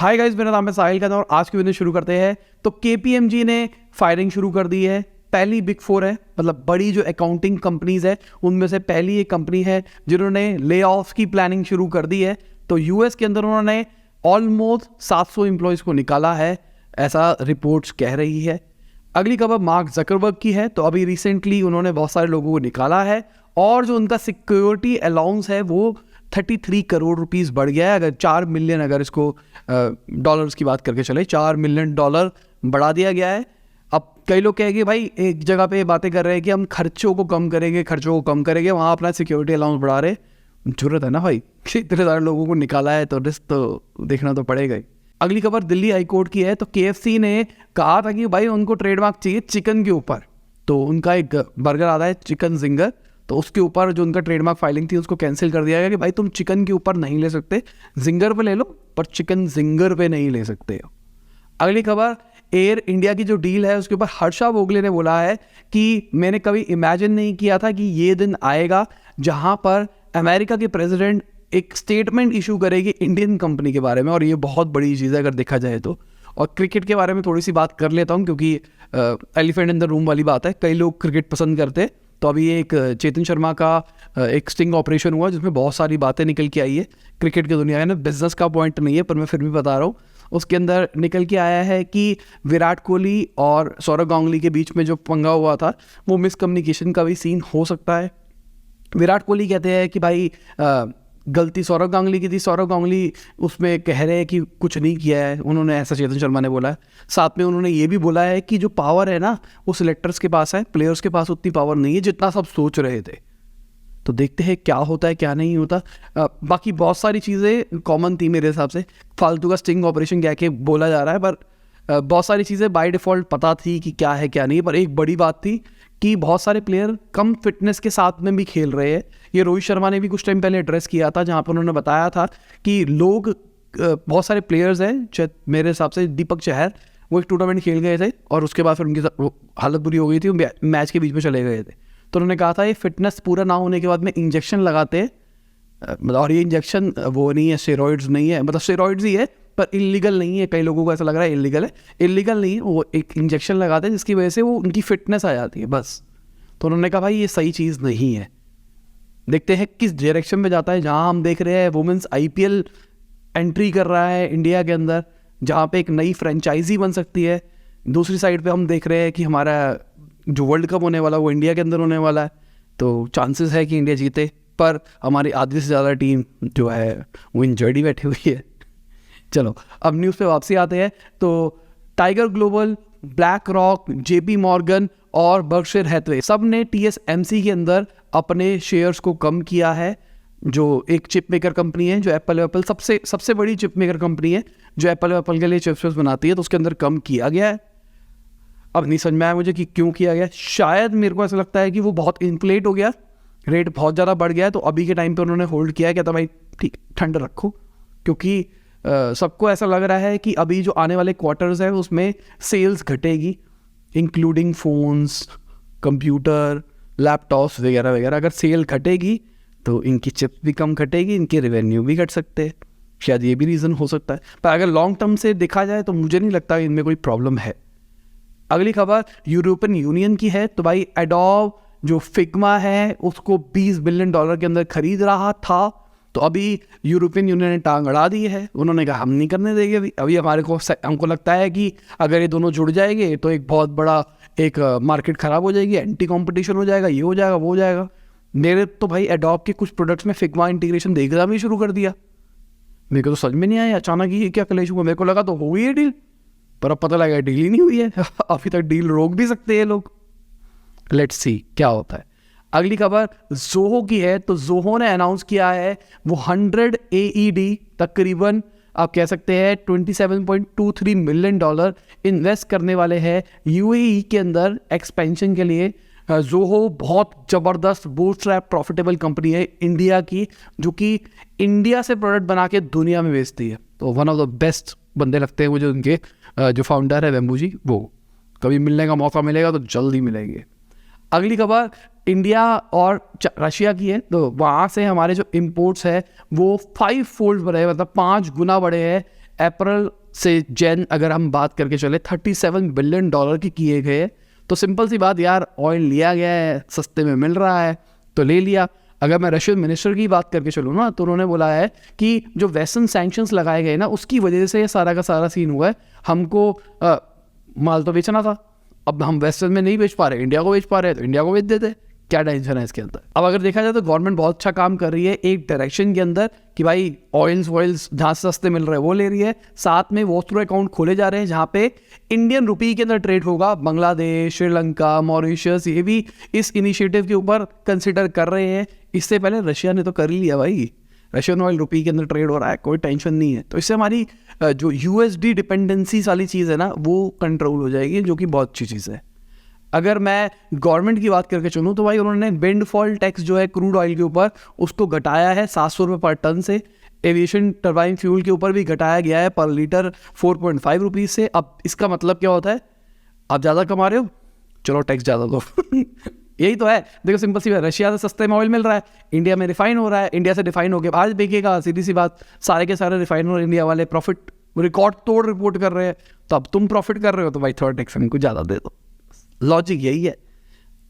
Hi guys, मेरा नाम है साहिल खान और आज की वीडियो शुरू करते हैं। तो केपीएमजी ने फायरिंग शुरू कर दी है। पहली बिग फोर है, मतलब बड़ी जो अकाउंटिंग कंपनीज है उनमें से पहली एक कंपनी है जिन्होंने ले ऑफ की प्लानिंग शुरू कर दी है। तो यूएस के अंदर उन्होंने ऑलमोस्ट 700 एम्प्लॉयज़ को निकाला है, ऐसा रिपोर्ट्स कह रही है। अगली खबर मार्क जकरबर्ग की है। तो अभी रिसेंटली उन्होंने बहुत सारे लोगों को निकाला है और जो उनका सिक्योरिटी अलाउंस है वो 33 करोड़ रुपीस बढ़ गया है। अगर 4 मिलियन, अगर इसको डॉलर्स की बात करके चले, 4 मिलियन डॉलर बढ़ा दिया गया है। अब कई लोग कहेंगे भाई एक जगह पे बातें कर रहे हैं कि हम खर्चों को कम करेंगे, वहाँ अपना सिक्योरिटी अलाउंस बढ़ा रहे। जरूरत है ना भाई, इतने सारे लोगों को निकाला है तो रिस्क तो देखना तो पड़ेगा ही। अगली खबर दिल्ली हाईकोर्ट की है। तो केएफसी ने कहा था कि भाई उनको ट्रेडमार्क चाहिए चिकन के ऊपर। तो उनका एक बर्गर आता है चिकन जिंगर, तो उसके ऊपर जो उनका ट्रेडमार्क फाइलिंग थी उसको कैंसिल कर दिया गया कि भाई तुम चिकन के ऊपर नहीं ले सकते, जिंगर पे ले लो पर चिकन जिंगर पे नहीं ले सकते हो। अगली खबर एयर इंडिया की जो डील है उसके ऊपर हर्षा भोगले ने बोला है कि मैंने कभी इमेजिन नहीं किया था कि ये दिन आएगा जहां पर अमेरिका के प्रेसिडेंट एक स्टेटमेंट इशू करेगी इंडियन कंपनी के बारे में, और ये बहुत बड़ी चीज़ है अगर देखा जाए तो। और क्रिकेट के बारे में थोड़ी सी बात कर लेता हूँ क्योंकि एलिफेंट इन द रूम वाली बात है, कई लोग क्रिकेट पसंद करते हैं। तो अभी एक चेतन शर्मा का एक स्टिंग ऑपरेशन हुआ जिसमें बहुत सारी बातें निकल के आई है क्रिकेट की दुनिया में। बिजनेस का पॉइंट नहीं है पर मैं फिर भी बता रहा हूँ। उसके अंदर निकल के आया है कि विराट कोहली और सौरव गांगुली के बीच में जो पंगा हुआ था वो मिसकम्युनिकेशन का भी सीन हो सकता है। विराट कोहली कहते हैं कि भाई गलती सौरव गांगुली की थी, सौरव गांगुली उसमें कह रहे हैं कि कुछ नहीं किया है उन्होंने, ऐसा चेतन शर्मा ने बोला है। साथ में उन्होंने ये भी बोला है कि जो पावर है ना वो सिलेक्टर्स के पास है, प्लेयर्स के पास उतनी पावर नहीं है जितना सब सोच रहे थे। तो देखते हैं क्या होता है क्या नहीं होता। बाकी बहुत सारी चीज़ें कॉमन थी मेरे हिसाब से, फालतू का स्टिंग ऑपरेशन कह के बोला जा रहा है पर बहुत सारी चीज़ें बाय डिफ़ॉल्ट पता थी कि क्या है क्या नहीं। पर एक बड़ी बात थी कि बहुत सारे प्लेयर कम फिटनेस के साथ में भी खेल रहे हैं। ये रोहित शर्मा ने भी कुछ टाइम पहले एड्रेस किया था जहाँ पर उन्होंने बताया था कि लोग बहुत सारे प्लेयर्स हैं, मेरे हिसाब से दीपक चहर, वो एक टूर्नामेंट खेल गए थे और उसके बाद फिर उनकी हालत बुरी हो गई थी, मैच के बीच में चले गए थे। तो उन्होंने कहा था ये फिटनेस पूरा ना होने के बाद में इंजेक्शन लगाते हैं, और ये इंजेक्शन वो नहीं है, स्टेरॉइड्स नहीं है, मतलब स्टेरॉइड्स ही है पर इलीगल नहीं है। कई लोगों को ऐसा लग रहा है इलीगल है, इलीगल नहीं है, वो एक इंजेक्शन लगाते हैं जिसकी वजह से वो उनकी फिटनेस आ जाती है बस। तो उन्होंने कहा भाई ये सही चीज़ नहीं है। देखते हैं किस डायरेक्शन में जाता है। जहाँ हम देख रहे हैं वुमेंस आईपीएल एंट्री कर रहा है इंडिया के अंदर, जहाँ पे एक नई फ्रेंचाइजी बन सकती है। दूसरी साइड पे हम देख रहे हैं कि हमारा जो वर्ल्ड कप होने वाला है वो इंडिया के अंदर होने वाला है। तो चांसेस है कि इंडिया जीते, पर हमारी आधी से ज़्यादा टीम जो है वो इंजर्ड ही बैठी हुई है। चलो अब न्यूज़ पे वापसी आते हैं। तो tiger global, black rock, JP Morgan और बर्कशायर हैथवे सब ने टीएसएमसी के अंदर अपने शेयर्स को कम किया है। जो एक चिप मेकर कंपनी है, जो एप्पल सबसे बड़ी चिप मेकर कंपनी है जो एप्पल के लिए चिप्स बनाती है, तो उसके अंदर कम किया गया है। अब नहीं समझ में आया मुझे कि क्यों किया गया। शायद मेरे को ऐसा लगता है कि वो बहुत इन्फ्लेट हो गया, रेट बहुत ज़्यादा बढ़ गया है, तो अभी के टाइम पे उन्होंने होल्ड किया है। कहता भाई ठीक ठंड रखो, क्योंकि सबको ऐसा लग रहा है कि अभी जो आने वाले क्वार्टर्स है उसमें सेल्स घटेगी, इंक्लूडिंग फ़ोन्स, कंप्यूटर, लैपटॉप्स वगैरह वगैरह। अगर सेल घटेगी तो इनकी चिप भी कम घटेगी, इनके रेवेन्यू भी घट सकते हैं, शायद ये भी रीज़न हो सकता है। पर अगर लॉन्ग टर्म से देखा जाए तो मुझे नहीं लगता इनमें कोई प्रॉब्लम है। अगली खबर यूरोपियन यूनियन की है। तो भाई एडोब जो फिग्मा है उसको $20 बिलियन के अंदर खरीद रहा था, तो अभी यूरोपियन यूनियन ने टांग अड़ा दी है। उन्होंने कहा हम नहीं करने देंगे। अभी हमको लगता है कि अगर ये दोनों जुड़ जाएंगे तो एक बहुत बड़ा एक मार्केट ख़राब हो जाएगी, एंटी कंपटीशन हो जाएगा, ये हो जाएगा वो हो जाएगा। मेरे तो भाई एडोब के कुछ प्रोडक्ट्स में फिग्मा इंटीग्रेशन देखना भी शुरू कर दिया। मेरे को तो समझ में नहीं आया अचानक ही क्या कलेश हुआ। मेरे को लगा तो हो गई है डील, पर अब पता लगा डील ही नहीं हुई है। अभी तक डील रोक भी सकते हैं लोग। लेट्स सी क्या होता है। अगली खबर जोहो की है। तो जोहो ने अनाउंस किया है वो 100 AED, तकरीबन आप कह सकते हैं $27.23 मिलियन इन्वेस्ट करने वाले हैं यूएई के अंदर एक्सपेंशन के लिए। जोहो बहुत ज़बरदस्त बूटस्ट्रैप प्रॉफिटेबल कंपनी है इंडिया की, जो कि इंडिया से प्रोडक्ट बना के दुनिया में बेचती है। तो वन ऑफ द बेस्ट बंदे लगते हैं मुझे उनके जो फाउंडर है वेम्बू जी। वो कभी मिलने का मौका मिलेगा तो जल्द ही मिलेंगे। अगली खबर इंडिया और रशिया की है। तो वहाँ से हमारे जो इम्पोर्ट्स है वो 5 फोल्ड बढ़े, मतलब 5 गुना बढ़े हैं अप्रैल से जैन अगर हम बात करके चले $37 बिलियन की किए गए। तो सिंपल सी बात यार, ऑयल लिया गया है, सस्ते में मिल रहा है तो ले लिया। अगर मैं रशियन मिनिस्टर की बात करके चलूँ ना, तो उन्होंने बोला है कि जो वेस्टर्न सैंक्शंस लगाए गए ना, उसकी वजह से ये सारा का सारा सीन हुआ है। हमको माल तो बेचना था, अब हम वेस्टर्न में नहीं बेच पा रहे, इंडिया को बेच पा रहे हैं, तो इंडिया को बेच देते। क्या टेंशन है इसके अंदर। अब अगर देखा जाए तो गवर्नमेंट बहुत अच्छा काम कर रही है एक डायरेक्शन के अंदर कि भाई ऑयल्स जहाँ से सस्ते मिल रहे हैं वो ले रही है। साथ में वो थ्रू अकाउंट खोले जा रहे हैं जहाँ पे इंडियन रुपी के अंदर ट्रेड होगा। बांग्लादेश, श्रीलंका, मॉरिशस ये भी इस इनिशिएटिव के ऊपर कंसिडर कर रहे हैं। इससे पहले रशिया ने तो कर ही लिया भाई, रशियन ऑयल रुपी के अंदर ट्रेड हो रहा है, कोई टेंशन नहीं है। तो इससे हमारी जो यूएसडी डिपेंडेंसी वाली चीज़ है ना, वो कंट्रोल हो जाएगी, जो कि बहुत अच्छी चीज़ है। अगर मैं गवर्नमेंट की बात करके चलूँ तो भाई उन्होंने विंडफॉल टैक्स जो है क्रूड ऑयल के ऊपर, उसको घटाया है 700 रुपये पर टन से। एविएशन टरबाइन फ्यूल के ऊपर भी घटाया गया है पर लीटर 4.5 रुपीज़ से। अब इसका मतलब क्या होता है, आप ज़्यादा कमा रहे हो, चलो टैक्स ज़्यादा दो। यही तो है। देखो सिंपल सी बात, रशिया से सस्ते में ऑयल मिल रहा है, इंडिया में रिफाइन हो रहा है, इंडिया से रिफाइन होकर आज बिकेगा। सीधी सी बात, सारे के सारे रिफाइनर इंडिया वाले प्रॉफिट रिकॉर्ड तोड़ रिपोर्ट कर रहे हैं। तो अब तुम प्रॉफिट कर रहे हो तो भाई थोड़ा टैक्स हमको ज़्यादा दे दो। लॉजिक यही है।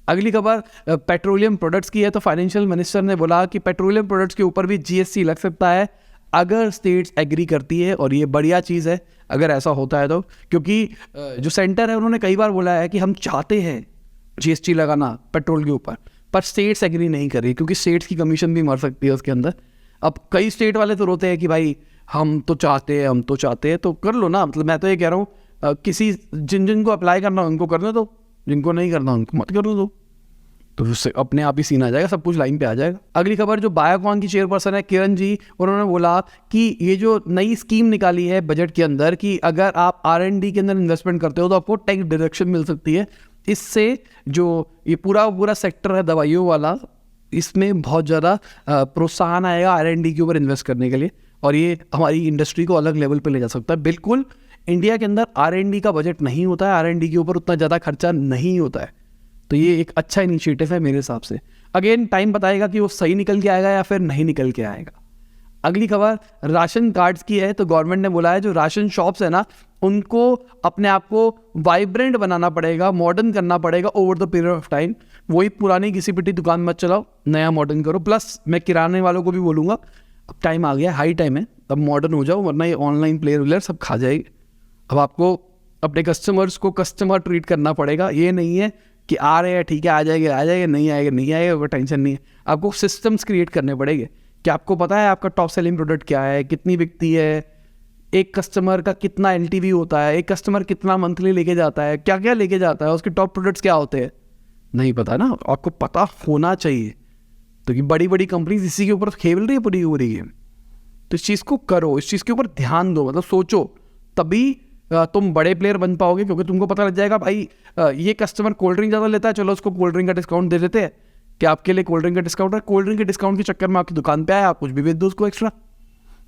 अगली खबर पेट्रोलियम प्रोडक्ट्स की है। तो फाइनेंशियल मिनिस्टर ने बोला कि पेट्रोलियम प्रोडक्ट्स के ऊपर भी जीएसटी लग सकता है अगर स्टेट्स एग्री करती है, और ये बढ़िया चीज़ है अगर ऐसा होता है तो। क्योंकि जो सेंटर है उन्होंने कई बार बोला है कि हम चाहते हैं जीएसटी लगाना पेट्रोल के ऊपर, पर स्टेट्स एग्री नहीं कर रही, क्योंकि स्टेट्स की कमीशन भी मर सकती है उसके अंदर। अब कई स्टेट वाले तो रोते हैं कि भाई हम तो चाहते हैं तो कर लो ना। मतलब मैं तो ये कह रहा हूँ किसी जिन को अप्लाई करना उनको करने दो, जिनको नहीं करना उनको मत करने दो, तो उससे अपने आप ही सीन आ जाएगा, सब कुछ लाइन पे आ जाएगा। अगली खबर जो बायोकॉन की चेयरपर्सन है किरण जी, उन्होंने बोला कि ये जो नई स्कीम निकाली है बजट के अंदर कि अगर आप R&D के अंदर इन्वेस्टमेंट करते हो तो आपको टैक्स डिडक्शन मिल सकती है। इससे जो ये पूरा सेक्टर है दवाइयों वाला, इसमें बहुत ज़्यादा प्रोत्साहन आएगा R&D के ऊपर इन्वेस्ट करने के लिए, और ये हमारी इंडस्ट्री को अलग लेवल पे ले जा सकता है। बिल्कुल इंडिया के अंदर R&D का बजट नहीं होता है, R&D के ऊपर उतना ज़्यादा खर्चा नहीं होता है, तो ये एक अच्छा इनिशिएटिव है मेरे हिसाब से। अगेन टाइम बताएगा कि वो सही निकल के आएगा या फिर नहीं निकल के आएगा। अगली खबर राशन कार्ड्स की है। तो गवर्नमेंट ने बोला है जो राशन शॉप्स है ना, उनको अपने आप को वाइब्रेंट बनाना पड़ेगा, मॉडर्न करना पड़ेगा over the period of time. वही पुरानी घिसी पिटी दुकान मत चलाओ, नया मॉडर्न करो। प्लस मैं किराने वालों को भी बोलूँगा, अब टाइम आ गया, हाई टाइम है, अब मॉडर्न हो जाओ, वरना ये ऑनलाइन प्लेयर सब खा जाएगी। अब आपको अपने कस्टमर्स को कस्टमर ट्रीट करना पड़ेगा। ये नहीं है कि आ रहे हैं ठीक है आ जाएगा, नहीं आएगा, वो टेंशन नहीं है। आपको सिस्टम्स क्रिएट करने पड़ेंगे कि आपको पता है आपका टॉप सेलिंग प्रोडक्ट क्या है, कितनी बिकती है, एक कस्टमर का कितना LTV होता है, एक कस्टमर कितना मंथली लेके जाता है, क्या क्या लेके जाता है, उसके टॉप प्रोडक्ट्स क्या होते हैं, नहीं पता ना, आपको पता होना चाहिए। तो कि बड़ी बड़ी कंपनीज इसी के ऊपर खेल रही है पूरी गेम। तो इस चीज़ को करो, इस चीज़ के ऊपर ध्यान दो, मतलब सोचो, तभी तुम बड़े प्लेयर बन पाओगे। क्योंकि तुमको पता लग जाएगा भाई ये कस्टमर कोल्ड ड्रिंक ज़्यादा लेता है, चलो उसको कोल्ड ड्रिंक का डिस्काउंट दे देते हैं कि आपके लिए कोल्ड ड्रिंक का डिस्काउंट है। कोल्ड ड्रिंक के डिस्काउंट के चक्कर में आपकी दुकान पे आया, आप कुछ भी बेच दो उसको एक्स्ट्रा।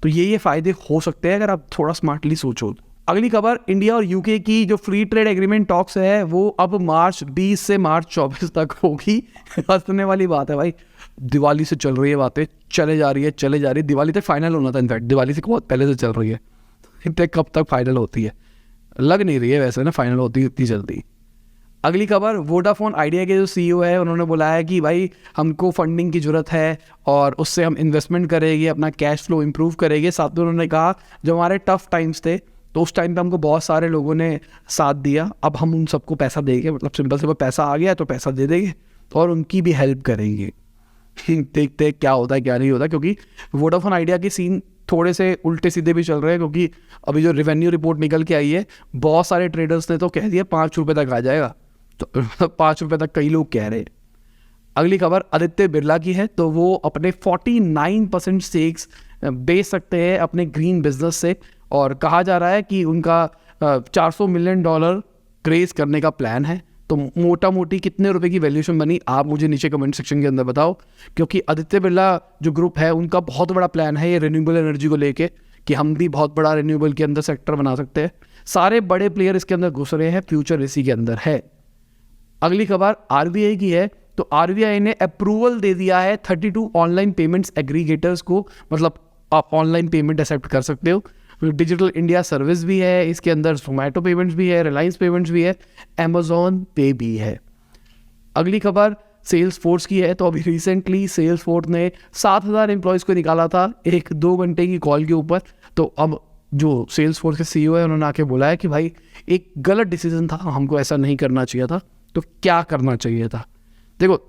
तो ये फ़ायदे हो सकते हैं अगर आप थोड़ा स्मार्टली सोचो। अगली खबर इंडिया और UK की जो फ्री ट्रेड एग्रीमेंट टॉक्स है वो अब मार्च 20 से मार्च 24 तक होगी। हंसने वाली बात है भाई, दिवाली से चल रही है बातें, चले जा रही है, दिवाली तक फाइनल होना था। इनफैक्ट दिवाली से बहुत पहले से चल रही है, इतने कब तक फाइनल होती है लग नहीं रही है वैसे ना, फाइनल होती है इतनी जल्दी। अगली खबर वोडाफोन आइडिया के जो CEO है उन्होंने बोला है कि भाई हमको फंडिंग की ज़रूरत है और उससे हम इन्वेस्टमेंट करेंगे, अपना कैश फ्लो इंप्रूव करेंगे। साथ में उन्होंने कहा जब हमारे टफ टाइम्स थे तो उस टाइम पे हमको बहुत सारे लोगों ने साथ दिया, अब हम उन सबको पैसा देंगे, मतलब सिंपल से पैसा आ गया तो पैसा दे देंगे और उनकी भी हेल्प करेंगे। देखते क्या होता है क्या नहीं होता, क्योंकि वोडाफोन आइडिया के सीन थोड़े से उल्टे सीधे भी चल रहे हैं। क्योंकि अभी जो रेवेन्यू रिपोर्ट निकल के आई है, बहुत सारे ट्रेडर्स ने तो कह दिया 5 रुपये तक आ जाएगा, तो 5 रुपये तक कई लोग कह रहे हैं। अगली खबर आदित्य बिरला की है। तो वो अपने 49% स्टेक्स बेच सकते हैं अपने ग्रीन बिजनेस से, और कहा जा रहा है कि उनका $400 मिलियन रेज करने का प्लान है। तो मोटा मोटी कितने रुपए की वैल्यूएशन बनी आप मुझे नीचे कमेंट सेक्शन के अंदर बताओ। क्योंकि आदित्य बिरला जो ग्रुप है उनका बहुत बड़ा प्लान है ये रिन्यूएबल एनर्जी को लेके, कि हम भी बहुत बड़ा रिन्यूएबल के अंदर सेक्टर बना सकते हैं। सारे बड़े प्लेयर इसके अंदर घुस रहे हैं, फ्यूचर इसी के अंदर है। अगली खबर RBI की है। तो RBI ने अप्रूवल दे दिया है 32 ऑनलाइन पेमेंट्स एग्रीगेटर्स को, मतलब आप ऑनलाइन पेमेंट एक्सेप्ट कर सकते हो डिजिटल इंडिया सर्विस भी है, इसके अंदर जोमेटो पेमेंट्स भी है, रिलायंस पेमेंट्स भी है, अमेजोन पे भी है। अगली खबर सेल्स फोर्स की है। तो अभी रिसेंटली सेल्स फोर्स ने 7,000 एम्प्लॉयज़ को निकाला था एक 2 घंटे की कॉल के ऊपर। तो अब जो सेल्स फोर्स के सीईओ है उन्होंने आके बोला है कि भाई एक गलत डिसीजन था, हमको ऐसा नहीं करना चाहिए था। तो क्या करना चाहिए था? देखो,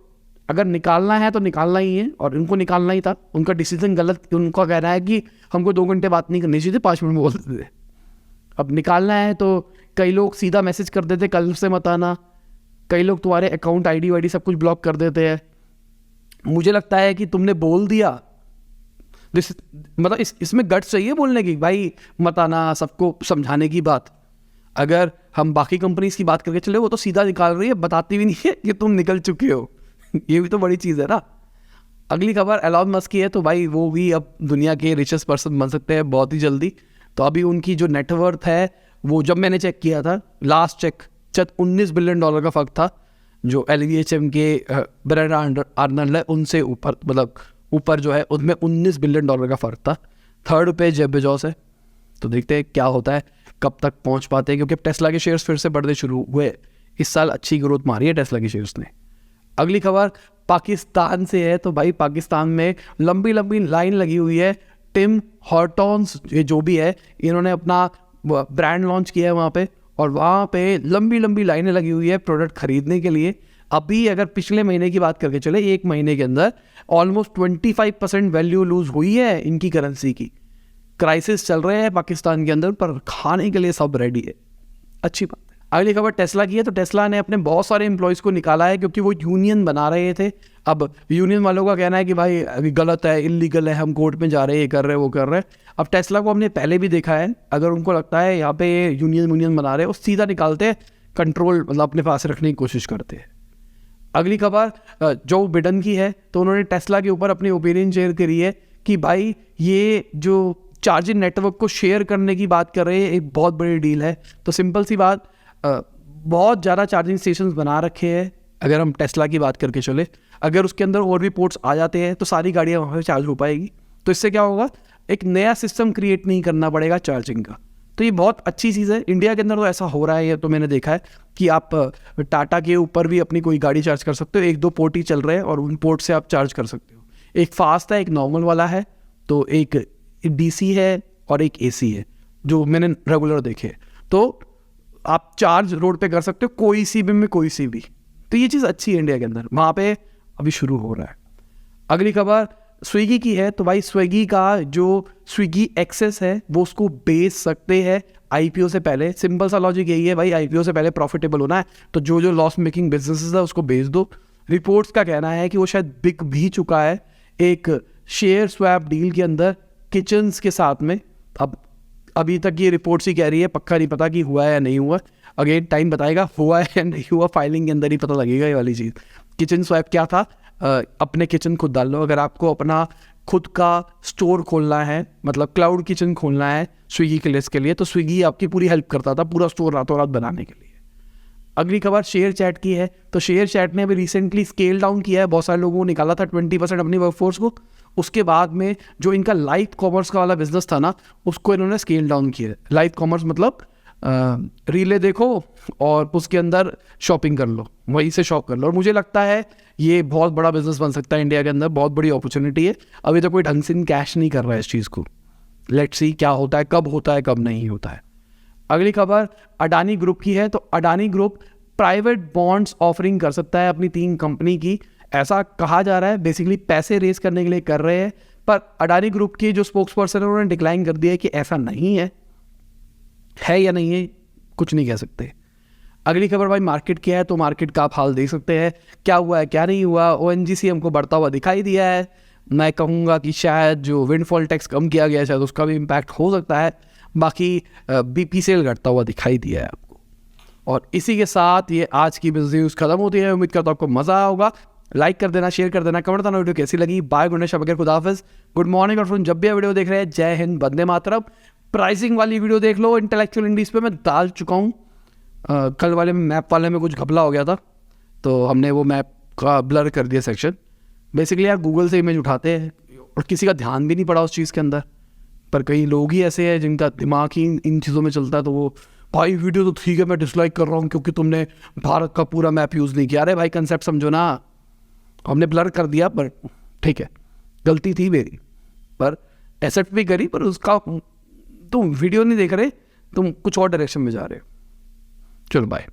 अगर निकालना है तो निकालना ही है, और इनको निकालना ही था। उनका डिसीजन गलत, उनका कहना है कि हमको 2 घंटे बात नहीं करनी चाहिए थी, 5 मिनट में बोल देते थे। अब निकालना है तो कई लोग सीधा मैसेज कर देते कल से मत आना, कई लोग तुम्हारे अकाउंट आईडी वाईडी सब कुछ ब्लॉक कर देते हैं। मुझे लगता है कि तुमने बोल दिया, मतलब इसमें गट्स चाहिए बोलने की, भाई मत आना, सबको समझाने की बात। अगर हम बाकी कंपनीज की बात करके चले, वो तो सीधा निकाल रही है, बताती भी नहीं है कि तुम निकल चुके हो। ये भी तो बड़ी चीज़ है ना। अगली खबर एलॉन मस्क की है। तो भाई वो भी अब दुनिया के रिचेस्ट पर्सन बन सकते हैं बहुत ही जल्दी। तो अभी उनकी जो नेटवर्थ है, वो जब मैंने चेक किया था, लास्ट चेक $19 बिलियन का फ़र्क था, जो LVHM के ब्रेंड आर्नल्ड है उनसे ऊपर, मतलब ऊपर जो है उनमें $19 बिलियन का फ़र्क था। थर्ड पे जेफ बेजोस है। तो देखते हैं क्या होता है, कब तक पहुंच पाते हैं, क्योंकि टेस्ला के शेयर्स फिर से बढ़ने शुरू हुए। इस साल अच्छी ग्रोथ मारी है टेस्ला के शेयर्स ने। अगली खबर पाकिस्तान से है। तो भाई पाकिस्तान में लंबी लंबी लाइन लगी हुई है। टिम हॉर्टन्स ये जो भी है, इन्होंने अपना ब्रांड लॉन्च किया है वहाँ पे, और वहाँ पे लंबी लंबी लाइनें लगी हुई है प्रोडक्ट खरीदने के लिए। अभी अगर पिछले महीने की बात करके चले, 1 महीने के अंदर ऑलमोस्ट 25% वैल्यू लूज हुई है इनकी करेंसी की। क्राइसिस चल रहे हैं पाकिस्तान के अंदर, पर खाने के लिए सब रेडी है, अच्छी बात है। अगली खबर टेस्ला की है। तो टेस्ला ने अपने बहुत सारे एम्प्लॉयज़ को निकाला है, क्योंकि वो यूनियन बना रहे थे। अब यूनियन वालों का कहना है कि भाई अभी गलत है, इलीगल है, हम कोर्ट में जा रहे हैं, ये कर रहे हैं, वो कर रहे हैं। अब टेस्ला को हमने पहले भी देखा है, अगर उनको लगता है यहाँ पे यूनियन बना रहे हैं, वो सीधा निकालते हैं, कंट्रोल मतलब अपने पास रखने की कोशिश करते हैं। अगली खबर जो बिडेन की है। तो उन्होंने टेस्ला के ऊपर अपनी ओपिनियन शेयर करी है कि भाई ये जो चार्जिंग नेटवर्क को शेयर करने की बात कर रहे हैं, एक बहुत बड़ी डील है। तो सिंपल सी बात, बहुत ज़्यादा चार्जिंग स्टेशंस बना रखे हैं। अगर हम टेस्ला की बात करके चले, अगर उसके अंदर और भी पोर्ट्स आ जाते हैं तो सारी गाड़ियाँ वहाँ पे चार्ज हो पाएगी। तो इससे क्या होगा, एक नया सिस्टम क्रिएट नहीं करना पड़ेगा चार्जिंग का। तो ये बहुत अच्छी चीज़ है। इंडिया के अंदर तो ऐसा हो रहा है, ये तो मैंने देखा है कि आप टाटा के ऊपर भी अपनी कोई गाड़ी चार्ज कर सकते हो। 1-2 पोर्ट ही चल रहे हैं और उन पोर्ट से आप चार्ज कर सकते हो। एक फास्ट है, एक नॉर्मल वाला है, तो एक DC है और एक AC है, जो मैंने रेगुलर देखे। तो आप चार्ज रोड पे कर सकते हो, कोई सी में कोई सी भी। तो ये चीज़ अच्छी है इंडिया के अंदर, वहाँ पे अभी शुरू हो रहा है। अगली खबर स्विगी की है। तो भाई स्विगी का जो स्विगी एक्सेस है, वो उसको बेच सकते हैं IPO से पहले। सिंपल सा लॉजिक यही है भाई, IPO से पहले प्रॉफिटेबल होना है, तो जो जो लॉस मेकिंग बिजनेसेस है उसको बेच दो। रिपोर्ट्स का कहना है कि वो शायद बिक भी चुका है एक शेयर स्वैप डील के अंदर किचन्स के साथ में। अब अभी तक ये रिपोर्ट्स ही कह रही है, पक्का नहीं पता कि हुआ है या नहीं हुआ। अगेन टाइम बताएगा हुआ है या नहीं हुआ, फाइलिंग के अंदर ही पता लगेगा ये वाली चीज़। किचन स्वैप क्या था, अपने किचन खुद डाल लो। अगर आपको अपना खुद का स्टोर खोलना है, मतलब क्लाउड किचन खोलना है स्विगी के लिस्ट के लिए, तो स्विगी आपकी पूरी हेल्प करता था पूरा स्टोर रातों रात बनाने के लिए। अगली खबर शेयर चैट की है। तो शेयर चैट ने अभी रिसेंटली स्केल डाउन किया है, बहुत सारे लोगों को निकाला था 20% अपनी वर्कफोर्स को। उसके बाद में जो इनका लाइव कॉमर्स का वाला बिजनेस था ना, उसको इन्होंने स्केल डाउन किया है। लाइव कॉमर्स मतलब रीले देखो और उसके अंदर शॉपिंग कर लो, वहीं से शॉप कर लो। और मुझे लगता है ये बहुत बड़ा बिजनेस बन सकता है इंडिया के अंदर, बहुत बड़ी अपॉर्चुनिटी है। अभी तो कोई ढंग से कैश नहीं कर रहा है इस चीज़ को। लेट्स सी क्या होता है, कब नहीं होता है। अगली खबर अडानी ग्रुप की है। तो Adani group private bonds offering कर सकता है अपनी 3 कंपनी की, ऐसा कहा जा रहा है। बेसिकली पैसे रेज करने के लिए कर रहे हैं, पर अडानी ग्रुप के जो स्पोक्स पर्सन है उन्होंने डिक्लाइन कर दिया है कि ऐसा नहीं है या नहीं है, कुछ नहीं कह सकते। अगली खबर भाई मार्केट क्या है। तो मार्केट का आप हाल देख सकते हैं, क्या हुआ है क्या नहीं हुआ। ONGC हमको बढ़ता हुआ दिखाई दिया है। मैं कहूँगा कि शायद जो विंडफॉल टैक्स कम किया गया है, शायद उसका भी इम्पैक्ट हो सकता है। बाकी BPCL घटता हुआ दिखाई दिया है आपको। और इसी के साथ ये आज की बिजनेस न्यूज़ खत्म होती है। उम्मीद करता हूँ आपको मज़ा आया होगा। लाइक कर देना, शेयर कर देना, कमेंट करना वीडियो कैसी लगी। बाय, गुड नाइट, शब खुदा हाफिज़, गुड मॉर्निंग। और जब भी वीडियो देख रहे हैं, जय हिंद, वंदे मातरम। प्राइसिंग वाली वीडियो देख लो, इंटेलेक्चुअल इंडीज पे मैं डाल चुका हूँ। कल वाले मैप वाले में कुछ घपला हो गया था, तो हमने वो मैप का ब्लर कर दिया सेक्शन। बेसिकली यार गूगल से इमेज उठाते हैं और किसी का ध्यान भी नहीं पड़ा उस चीज़ के अंदर, पर कई लोग ही ऐसे हैं जिनका दिमाग ही इन चीज़ों में चलता है, तो वो भाई वीडियो तो ठीक है, मैं डिसलाइक कर रहा हूँ क्योंकि तुमने भारत का पूरा मैप यूज़ नहीं किया। अरे भाई कंसेप्ट समझो ना, हमने ब्लर कर दिया पर ठीक है, गलती थी मेरी, पर एक्सेप्ट भी करी, पर उसका तुम वीडियो नहीं देख रहे, तुम कुछ और डायरेक्शन में जा रहे हो। चलो बाय।